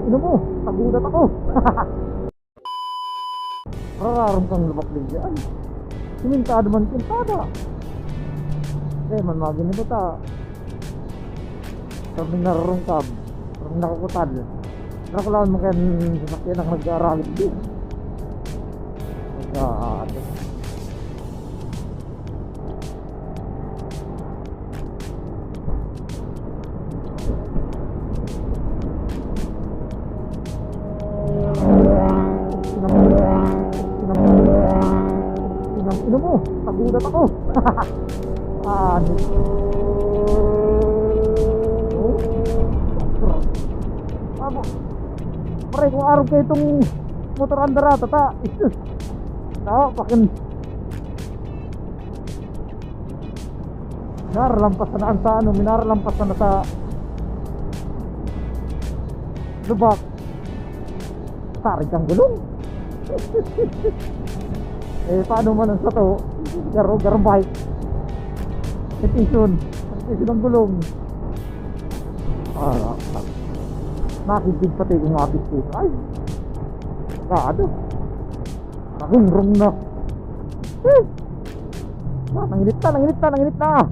ino mo, nagulat ako. Rararam kang lubak din dyan. Simintado man pintada. Eh, man magin ito ta. Kaming nararungkab. Kaming nakakutad. Nakakulawan mo kayo sasakyan ang nag-aaralit din. Nag-aaralit. Ino mo, nagulat ako. Ano? Abo. Pare, kung araw kayo itong motor andara, tata. Tao, pakin. Minaralampas na sa ano, minaralampas na sa lubak. Tarik ang gulong. Eh, paano man ang sato? Garong bike. Petition ang gulong. Nakikig pati kung mabis dito. Ay, gado. Nakungrong na. Nanginit na.